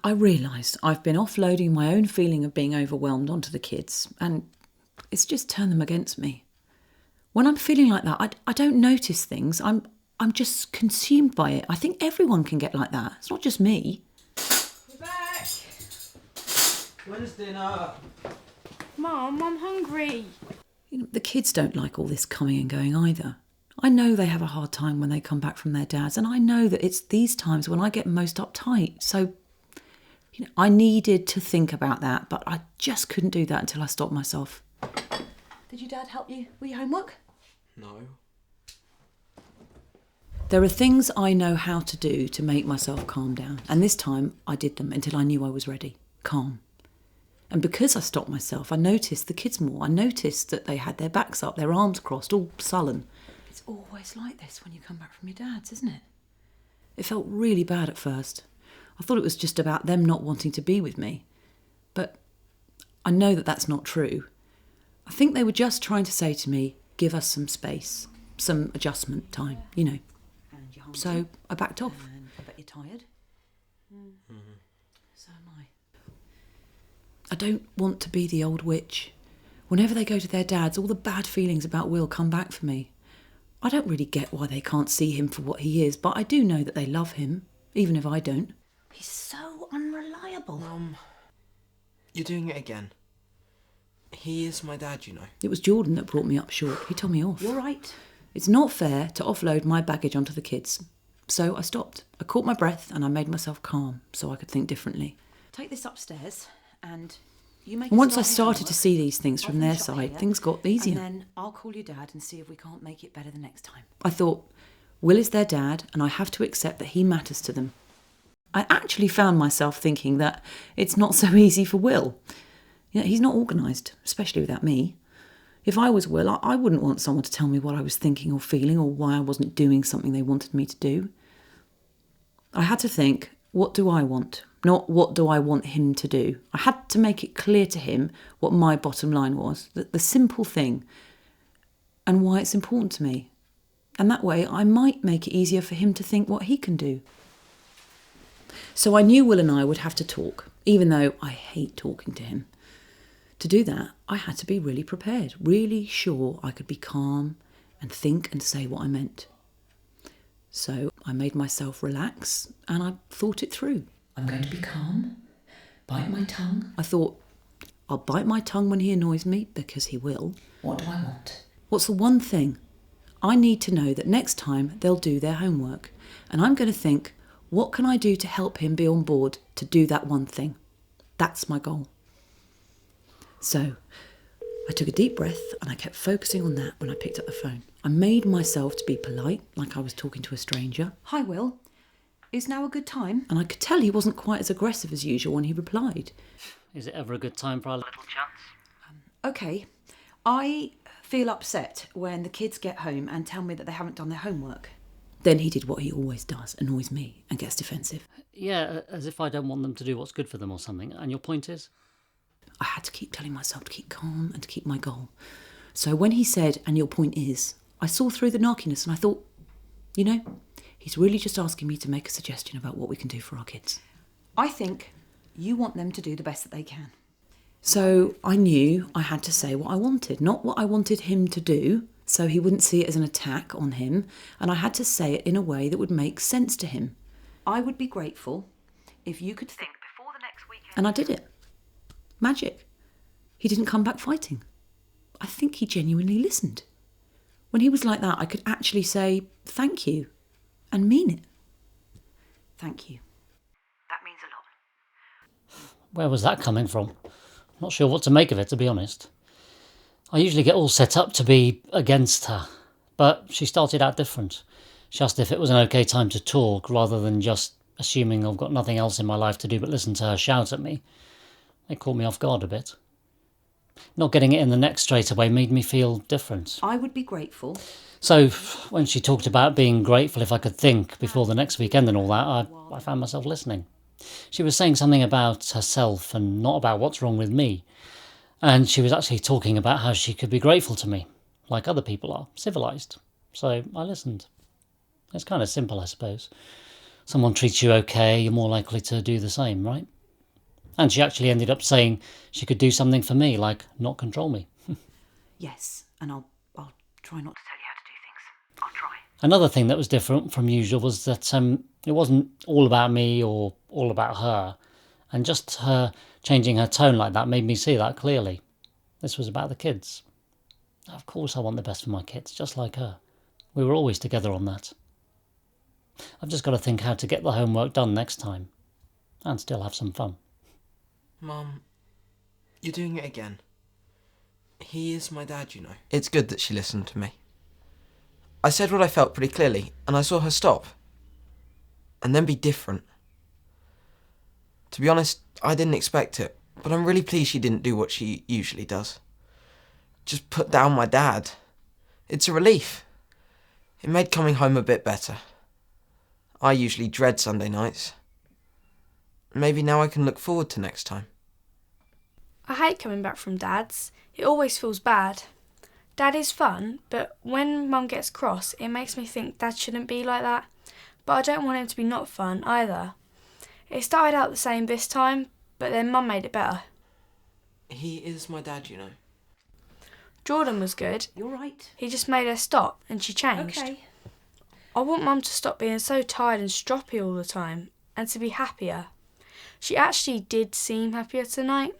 I realised I've been offloading my own feeling of being overwhelmed onto the kids, and it's just turned them against me. When I'm feeling like that, I don't notice things. I'm just consumed by it. I think everyone can get like that. It's not just me. We're back. When's dinner? Mum, I'm hungry. The kids don't like all this coming and going either. I know they have a hard time when they come back from their dads, and I know that it's these times when I get most uptight. So, I needed to think about that, but I just couldn't do that until I stopped myself. Did your dad help you with your homework? No. There are things I know how to do to make myself calm down, and this time I did them until I knew I was ready, calm. And because I stopped myself, I noticed the kids more. I noticed that they had their backs up, their arms crossed, all sullen. It's always like this when you come back from your dad's, isn't it? It felt really bad at first. I thought it was just about them not wanting to be with me. But I know that that's not true. I think they were just trying to say to me, give us some space, some adjustment time, So I backed off. And I bet you're tired. Mm-hmm. So am I. I don't want to be the old witch. Whenever they go to their dad's, all the bad feelings about Will come back for me. I don't really get why they can't see him for what he is, but I do know that they love him, even if I don't. He's so unreliable. Mum, you're doing it again. He is my dad, you know. It was Jordan that brought me up short. He told me off. You're right. It's not fair to offload my baggage onto the kids. So I stopped. I caught my breath and I made myself calm so I could think differently. Take this upstairs and you make. Once I started to see these things from their side, things got easier. And then I'll call your dad and see if we can't make it better the next time. I thought, Will is their dad and I have to accept that he matters to them. I actually found myself thinking that it's not so easy for Will. He's not organised, especially without me. If I was Will, I wouldn't want someone to tell me what I was thinking or feeling or why I wasn't doing something they wanted me to do. I had to think, what do I want? Not what do I want him to do. I had to make it clear to him what my bottom line was, the simple thing, and why it's important to me. And that way I might make it easier for him to think what he can do. So I knew Will and I would have to talk, even though I hate talking to him. To do that, I had to be really prepared, really sure I could be calm and think and say what I meant. So I made myself relax and I thought it through. I'm going to be calm, bite my tongue. I thought, I'll bite my tongue when he annoys me, because he will. What do I want? What's the one thing? I need to know that next time they'll do their homework. And I'm going to think, what can I do to help him be on board to do that one thing? That's my goal. So I took a deep breath and I kept focusing on that when I picked up the phone. I made myself to be polite, like I was talking to a stranger. Hi, Will. Is now a good time? And I could tell he wasn't quite as aggressive as usual when he replied. Is it ever a good time for our little chats? OK. I feel upset when the kids get home and tell me that they haven't done their homework. Then he did what he always does, annoys me and gets defensive. Yeah, as if I don't want them to do what's good for them or something. And your point is? I had to keep telling myself to keep calm and to keep my goal. So when he said, and your point is, I saw through the narkiness and I thought, he's really just asking me to make a suggestion about what we can do for our kids. I think you want them to do the best that they can. So I knew I had to say what I wanted, not what I wanted him to do, so he wouldn't see it as an attack on him, and I had to say it in a way that would make sense to him. I would be grateful if you could think before the next weekend. And I did it. Magic. He didn't come back fighting. I think he genuinely listened. When he was like that, I could actually say, thank you, and mean it. Thank you. That means a lot. Where was that coming from? Not sure what to make of it, to be honest. I usually get all set up to be against her, but she started out different. She asked if it was an okay time to talk, rather than just assuming I've got nothing else in my life to do but listen to her shout at me. It caught me off guard a bit. Not getting it in the neck straight away made me feel different. I would be grateful. So when she talked about being grateful if I could think before the next weekend and all that, I found myself listening. She was saying something about herself and not about what's wrong with me. And she was actually talking about how she could be grateful to me, like other people are, civilised. So I listened. It's kind of simple, I suppose. someone treats you okay, you're more likely to do the same, right? And she actually ended up saying she could do something for me, like not control me. Yes, and I'll try not to tell you how to do things. I'll try. Another thing that was different from usual was that it wasn't all about me or all about her. And just her changing her tone like that made me see that clearly. This was about the kids. Of course I want the best for my kids, just like her. We were always together on that. I've just got to think how to get the homework done next time. And still have some fun. Mum, you're doing it again. He is my dad, you know. It's good that she listened to me. I said what I felt pretty clearly, and I saw her stop. And then be different. To be honest, I didn't expect it, but I'm really pleased she didn't do what she usually does. Just put down my dad. It's a relief. It made coming home a bit better. I usually dread Sunday nights. Maybe now I can look forward to next time. I hate coming back from Dad's. It always feels bad. Dad is fun, but when Mum gets cross, it makes me think Dad shouldn't be like that. But I don't want him to be not fun either. It started out the same this time, but then Mum made it better. He is my dad, you know. Jordan was good. You're right. He just made her stop, and she changed. Okay. I want Mum to stop being so tired and stroppy all the time, and to be happier. She actually did seem happier tonight.